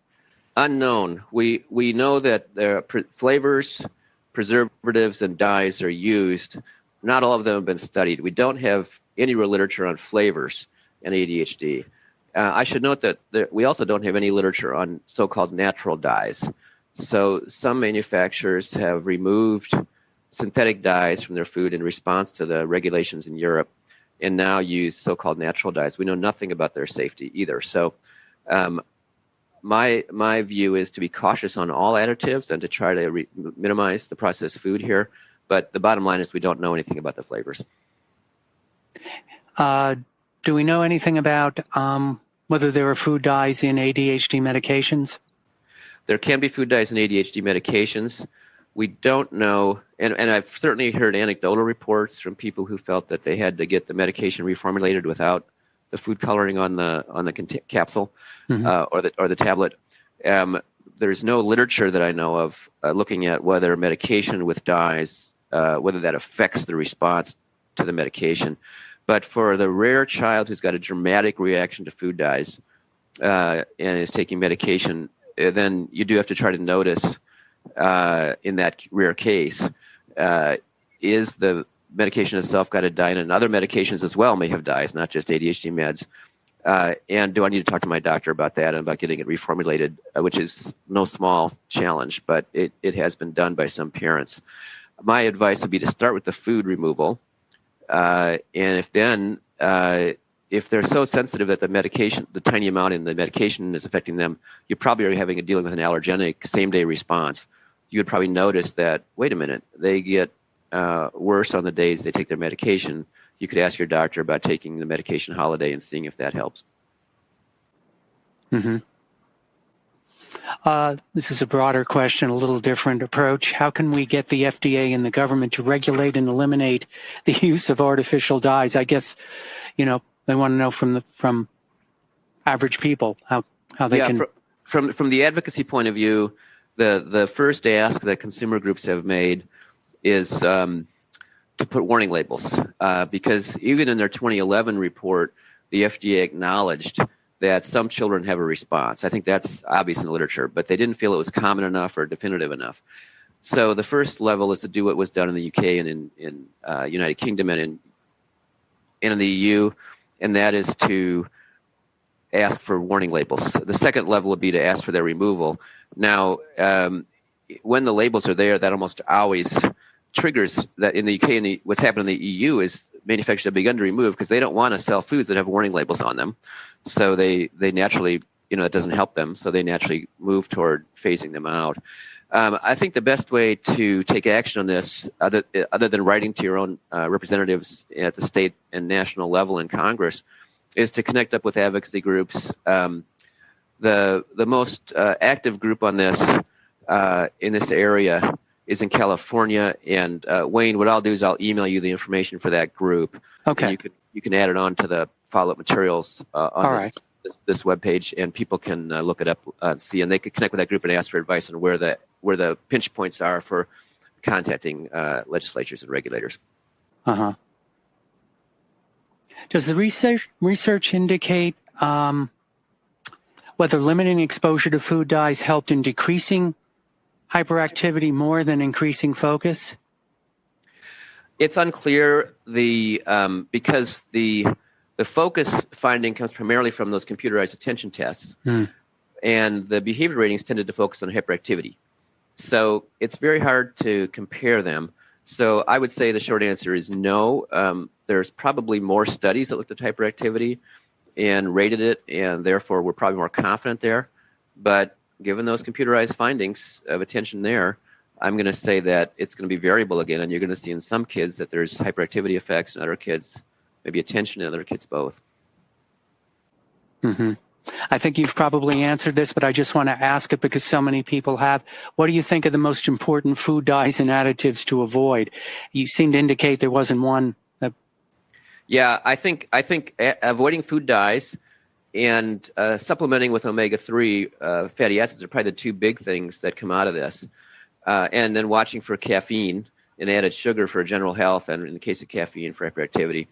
Unknown. We know that there are flavors, preservatives, and dyes are used. Not all of them have been studied. We don't have any real literature on flavors in ADHD. I should note that we also don't have any literature on so-called natural dyes. So some manufacturers have removed synthetic dyes from their food in response to the regulations in Europe and now use so-called natural dyes. We know nothing about their safety either. So my view is to be cautious on all additives and to try to minimize the processed food here. But the bottom line is we don't know anything about the flavors. Do we know anything about whether there are food dyes in ADHD medications? There can be food dyes in ADHD medications. We don't know, and I've certainly heard anecdotal reports from people who felt that they had to get the medication reformulated without the food coloring on the capsule or the tablet. There's no literature that I know of looking at whether medication with dyes, whether that affects the response to the medication. But for the rare child who's got a dramatic reaction to food dyes and is taking medication, then you do have to try to notice in that rare case, is the medication itself got a dye, and other medications as well may have dyes, not just ADHD meds. And do I need to talk to my doctor about that and about getting it reformulated, which is no small challenge, but it has been done by some parents. My advice would be to start with the food removal. And if they're so sensitive that the medication, the tiny amount in the medication is affecting them, you probably are dealing with an allergenic same-day response. You would probably notice that, wait a minute, they get worse on the days they take their medication. You could ask your doctor about taking the medication holiday and seeing if that helps. Mm-hmm. This is a broader question, a little different approach. How can we get the FDA and the government to regulate and eliminate the use of artificial dyes? I guess, they want to know from average people how they can. From the advocacy point of view, the first ask that consumer groups have made is to put warning labels, because even in their 2011 report, the FDA acknowledged that some children have a response. I think that's obvious in the literature, but they didn't feel it was common enough or definitive enough. So the first level is to do what was done in the UK and in United Kingdom and in the EU, and that is to ask for warning labels. The second level would be to ask for their removal. Now, when the labels are there, that almost always triggers that. In the UK and what's happened in the EU is manufacturers have begun to remove because they don't want to sell foods that have warning labels on them. So they naturally, it doesn't help them. So they naturally move toward phasing them out. I think the best way to take action on this, other than writing to your own representatives at the state and national level in Congress, is to connect up with advocacy groups. The most active group on this in this area is in California. And Wayne, what I'll do is I'll email you the information for that group. Okay. And you can add it on to the follow-up materials on this webpage, and people can look it up and see, and they can connect with that group and ask for advice on where the pinch points are for contacting legislatures and regulators. Uh-huh. Does the research indicate whether limiting exposure to food dyes helped in decreasing hyperactivity more than increasing focus? It's unclear because the focus finding comes primarily from those computerized attention tests, and the behavior ratings tended to focus on hyperactivity. So it's very hard to compare them. So I would say the short answer is no. There's probably more studies that looked at hyperactivity and rated it, and therefore we're probably more confident there. But given those computerized findings of attention there, I'm going to say that it's going to be variable again, and you're going to see in some kids that there's hyperactivity effects, and other kids maybe attention, and other kids both. Mm-hmm. I think you've probably answered this, but I just want to ask it because so many people have. What do you think are the most important food dyes and additives to avoid? You seem to indicate there wasn't one. Yeah, I think avoiding food dyes and supplementing with omega-3 fatty acids are probably the two big things that come out of this. And then watching for caffeine and added sugar for general health, and in the case of caffeine for hyperactivity.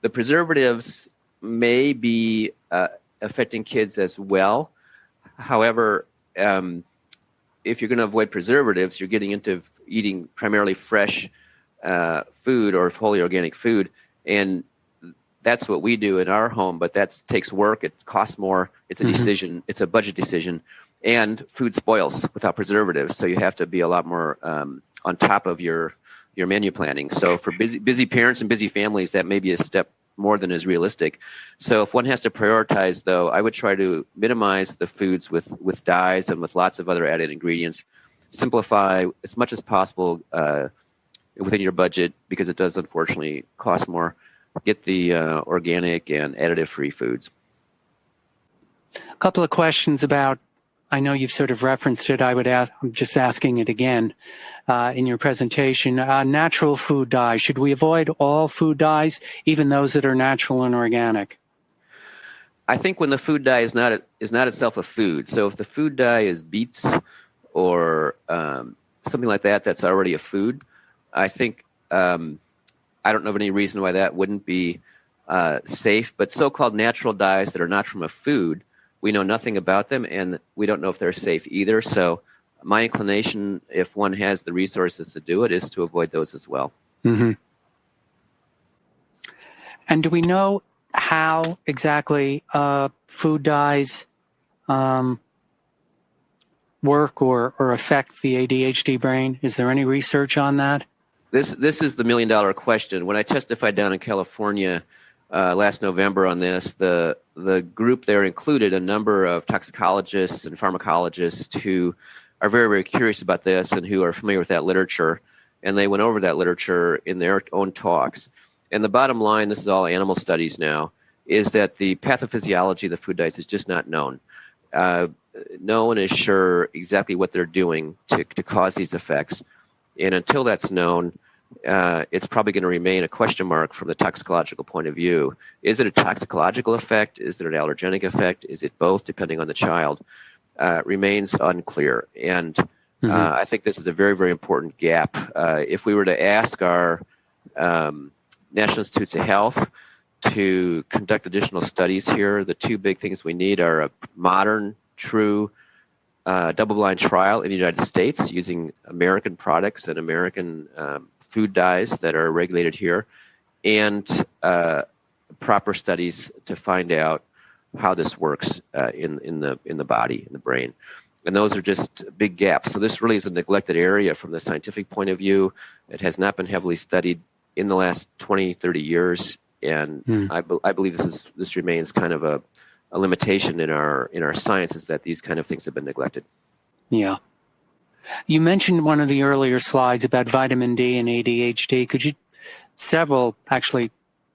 The preservatives may be affecting kids as well. However, if you're going to avoid preservatives, you're getting into eating primarily fresh food or wholly organic food, and that's what we do in our home, but that takes work. It costs more. It's a decision. It's a budget decision. And food spoils without preservatives, so you have to be a lot more on top of your menu planning. So for busy parents and busy families, that may be a step more than is realistic. So if one has to prioritize, though, I would try to minimize the foods with dyes and with lots of other added ingredients. Simplify as much as possible within your budget, because it does unfortunately cost more. Get the organic and additive-free foods. A couple of questions about, I know you've sort of referenced it, I'm just asking it again in your presentation. Natural food dyes. Should we avoid all food dyes, even those that are natural and organic? I think when the food dye is not itself a food. So if the food dye is beets or something like that, that's already a food, I think I don't know of any reason why that wouldn't be safe. But so-called natural dyes that are not from a food, we know nothing about them, and we don't know if they're safe either. So my inclination, if one has the resources to do it, is to avoid those as well. Mm-hmm. And do we know how exactly food dyes work or affect the ADHD brain? Is there any research on that? This is the million-dollar question. When I testified down in California last November on this, the group there included a number of toxicologists and pharmacologists who are very, very curious about this and who are familiar with that literature. And they went over that literature in their own talks. And the bottom line, this is all animal studies now, is that the pathophysiology of the food dyes is just not known. No one is sure exactly what they're doing to cause these effects. And until that's known, it's probably going to remain a question mark from the toxicological point of view. Is it a toxicological effect? Is it an allergenic effect? Is it both, depending on the child? Remains unclear. And I think this is a very, very important gap. If we were to ask our National Institutes of Health to conduct additional studies here, the two big things we need are a modern, true double-blind trial in the United States using American products and American food dyes that are regulated here, and proper studies to find out how this works in the body, in the brain. And those are just big gaps. So this really is a neglected area from the scientific point of view. It has not been heavily studied in the last 20, 30 years, and I believe this remains kind of a limitation in our science, is that these kind of things have been neglected. Yeah. You mentioned one of the earlier slides about vitamin D and ADHD. Could you, actually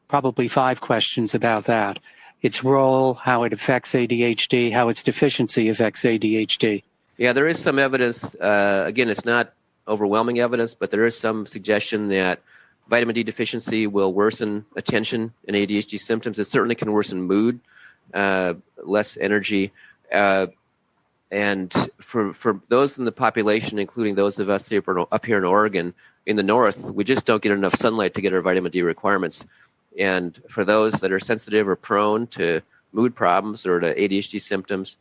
probably 5 questions about that. Its role, how it affects ADHD, how its deficiency affects ADHD. Yeah, there is some evidence. Again, it's not overwhelming evidence, but there is some suggestion that vitamin D deficiency will worsen attention and ADHD symptoms. It certainly can worsen mood, less energy. And for those in the population, including those of us up here in Oregon, in the north, we just don't get enough sunlight to get our vitamin D requirements. And for those that are sensitive or prone to mood problems or to ADHD symptoms,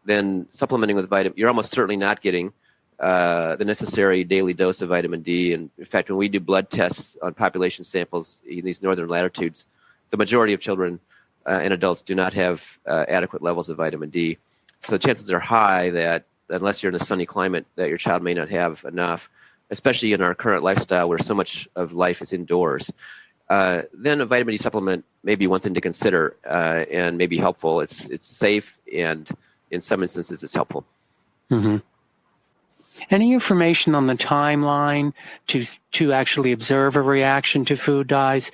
then supplementing with vitamin, you're almost certainly not getting the necessary daily dose of vitamin D. And in fact, when we do blood tests on population samples in these northern latitudes, the majority of children and adults do not have adequate levels of vitamin D. So chances are high that unless you're in a sunny climate, that your child may not have enough, especially in our current lifestyle where so much of life is indoors. Then a vitamin D supplement may be one thing to consider and may be helpful. It's safe, and in some instances it's helpful. Mm-hmm. Any information on the timeline to actually observe a reaction to food dyes?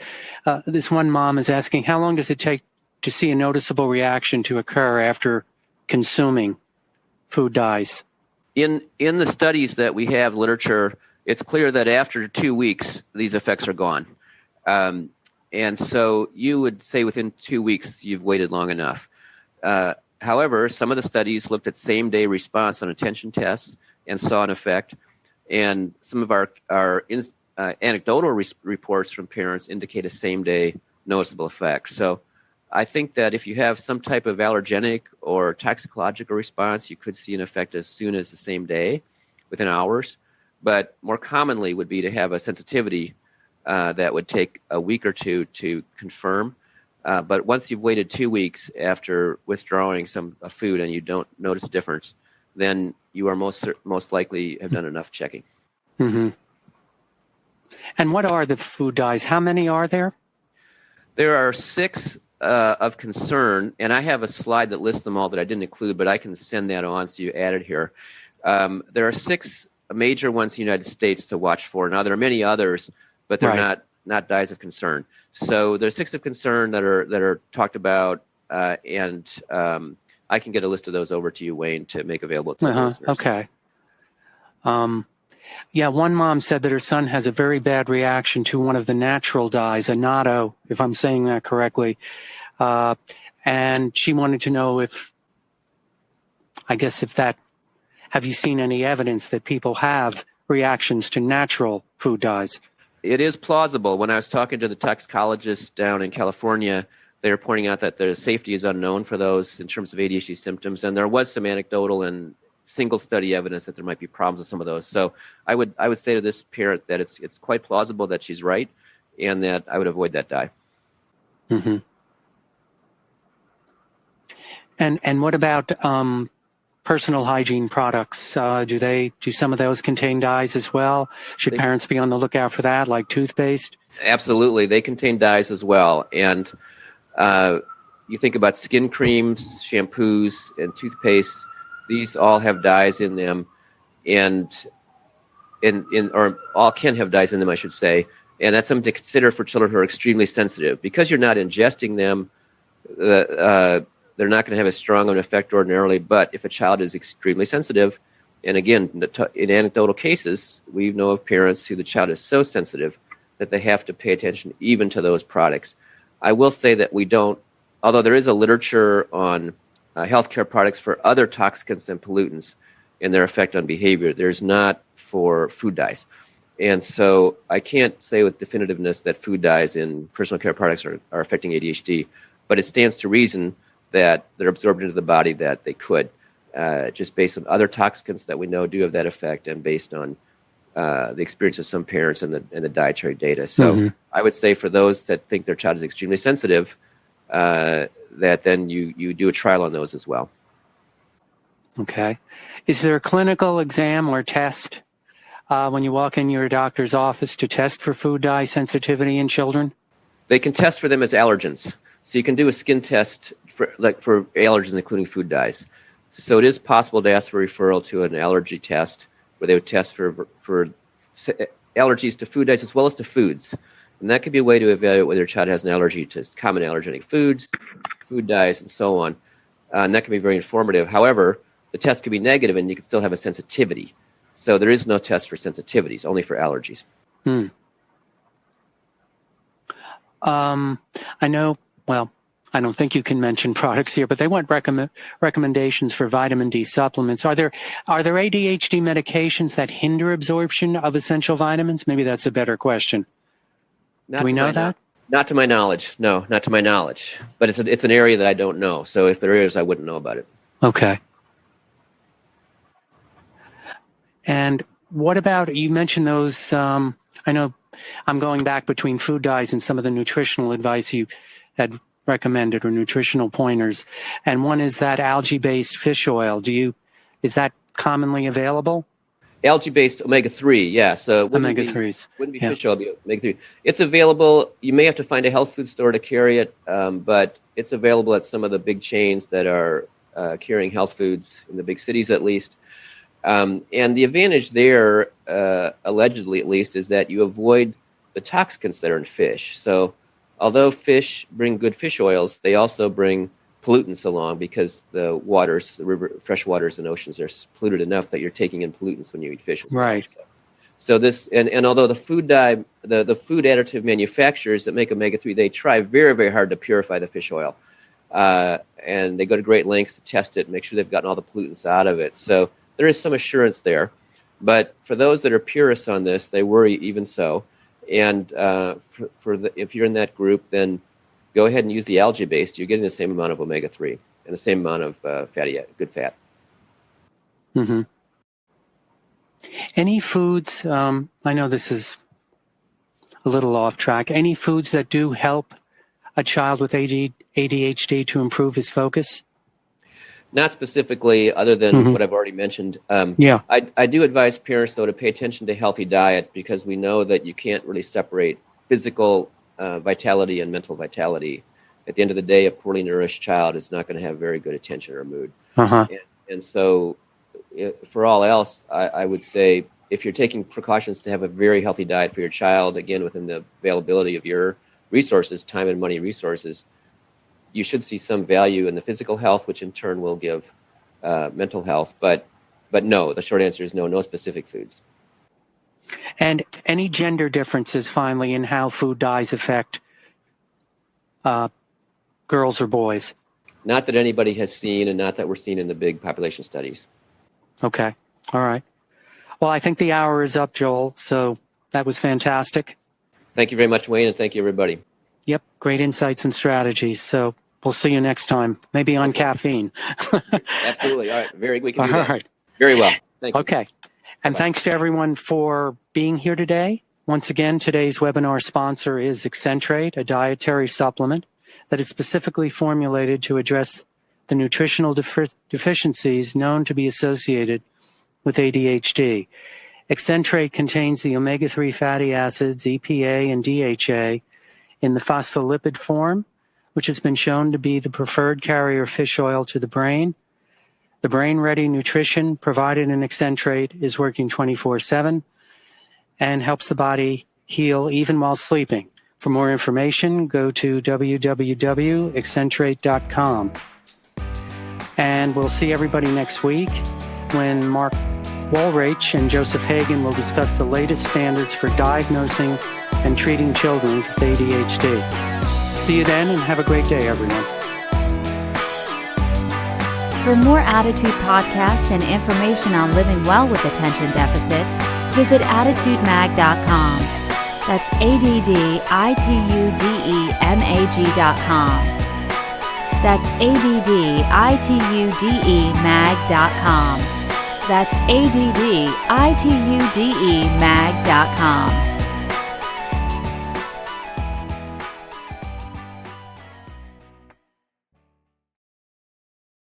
This one mom is asking, how long does it take to see a noticeable reaction to occur after consuming food dyes? In the studies that we have, literature, it's clear that after 2 weeks, these effects are gone. And so you would say within 2 weeks, you've waited long enough. However, some of the studies looked at same-day response on attention tests and saw an effect. And some of our anecdotal reports from parents indicate a same-day noticeable effect. So I think that if you have some type of allergenic or toxicological response, you could see an effect as soon as the same day, within hours. But more commonly would be to have a sensitivity that would take a week or two to confirm. But once you've waited 2 weeks after withdrawing some food and you don't notice a difference, then you are most likely have done enough checking. Mm-hmm. And what are the food dyes? How many are there? There are 6 of concern, and I have a slide that lists them all that I didn't include, but I can send that on so you add it here. There are 6 major ones in the United States to watch for. Now, there are many others, but they're not dyes of concern. So there's 6 of concern that are talked about, and I can get a list of those over to you, Wayne, to make available to the listeners. Okay. One mom said that her son has a very bad reaction to one of the natural dyes, a natto, if I'm saying that correctly. And she wanted to know have you seen any evidence that people have reactions to natural food dyes? It is plausible. When I was talking to the toxicologists down in California, they were pointing out that the safety is unknown for those in terms of ADHD symptoms, and there was some anecdotal and single study evidence that there might be problems with some of those. So I would say to this parent that it's quite plausible that she's right, and that I would avoid that dye. Mm-hmm. And what about personal hygiene products? Do some of those contain dyes as well? Should parents be on the lookout for that, like toothpaste? Absolutely, they contain dyes as well, and you think about skin creams, shampoos, and toothpaste. These all have dyes in them, or all can have dyes in them, I should say. And that's something to consider for children who are extremely sensitive. Because you're not ingesting them, they're not going to have as strong of an effect ordinarily. But if a child is extremely sensitive, and again, in anecdotal cases, we know of parents who the child is so sensitive that they have to pay attention even to those products. I will say that we don't, although there is a literature on healthcare products for other toxicants and pollutants and their effect on behavior, there's not for food dyes. And so I can't say with definitiveness that food dyes in personal care products are affecting ADHD, but it stands to reason that they're absorbed into the body that they could, just based on other toxicants that we know do have that effect and based on the experience of some parents and the dietary data. So I would say for those that think their child is extremely sensitive, that then you do a trial on those as well. Okay. Is there a clinical exam or test when you walk in your doctor's office to test for food dye sensitivity in children? They can test for them as allergens. So you can do a skin test for allergens, including food dyes. So it is possible to ask for referral to an allergy test where they would test for allergies to food dyes as well as to foods. And that could be a way to evaluate whether your child has an allergy to common allergenic foods, food dyes, and so on. And that can be very informative. However, the test could be negative and you can still have a sensitivity. So there is no test for sensitivities, only for allergies. I know, well, I don't think you can mention products here, but they want recommendations for vitamin D supplements. Are there ADHD medications that hinder absorption of essential vitamins? Maybe that's a better question. Do we know that? Not to my knowledge. No, not to my knowledge. But it's an area that I don't know. So if there is, I wouldn't know about it. Okay. And what about, you mentioned those, I know I'm going back between food dyes and some of the nutritional advice you had recommended or nutritional pointers. And one is that algae-based fish oil. Is that commonly available? Algae-based omega-3, yeah. So omega-3s. Wouldn't be fish oil, it'd be omega-3. It's available. You may have to find a health food store to carry it, but it's available at some of the big chains that are carrying health foods in the big cities, at least. And the advantage there, allegedly at least, is that you avoid the toxicants that are in fish. So although fish bring good fish oils, they also bring pollutants along because the waters, the river, fresh waters and oceans are polluted enough that you're taking in pollutants when you eat fish. Right. So this, and although the food dye, the food additive manufacturers that make omega-3, they try very, very hard to purify the fish oil. And they go to great lengths to test it and make sure they've gotten all the pollutants out of it. So there is some assurance there. But for those that are purists on this, they worry even so. And if you're in that group, then go ahead and use the algae-based. You're getting the same amount of omega-3 and the same amount of good fat. Mm-hmm. Any foods, I know this is a little off track, any foods that do help a child with ADHD to improve his focus? Not specifically, other than what I've already mentioned. I do advise parents, though, to pay attention to healthy diet because we know that you can't really separate physical vitality and mental vitality. At the end of the day, a poorly nourished child is not going to have very good attention or mood. And so for all else, I would say if you're taking precautions to have a very healthy diet for your child, again, within the availability of your resources, time and money resources, you should see some value in the physical health, which in turn will give mental health. But no, the short answer is no specific foods. And any gender differences, finally, in how food dyes affect girls or boys? Not that anybody has seen, and not that we're seeing in the big population studies. Okay. All right. Well, I think the hour is up, Joel. So that was fantastic. Thank you very much, Wayne, and thank you, everybody. Yep. Great insights and strategies. So we'll see you next time, maybe on caffeine. Absolutely. All right. We can do All that. right. Very well. Thank you. Okay. And thanks to everyone for being here today. Once again, today's webinar sponsor is Accentrate, a dietary supplement that is specifically formulated to address the nutritional deficiencies known to be associated with ADHD. Accentrate contains the omega-3 fatty acids, EPA and DHA, in the phospholipid form, which has been shown to be the preferred carrier of fish oil to the brain. The brain-ready nutrition provided in Accentrate is working 24/7 and helps the body heal even while sleeping. For more information, go to www.accentrate.com. And we'll see everybody next week when Mark Walrach and Joseph Hagan will discuss the latest standards for diagnosing and treating children with ADHD. See you then, and have a great day, everyone. For more Attitude podcasts and information on living well with attention deficit, visit attitudemag.com. That's ADDITUDEMAG.com. That's ADDITUDEMAG.com. That's ADDITUDEMAG.com.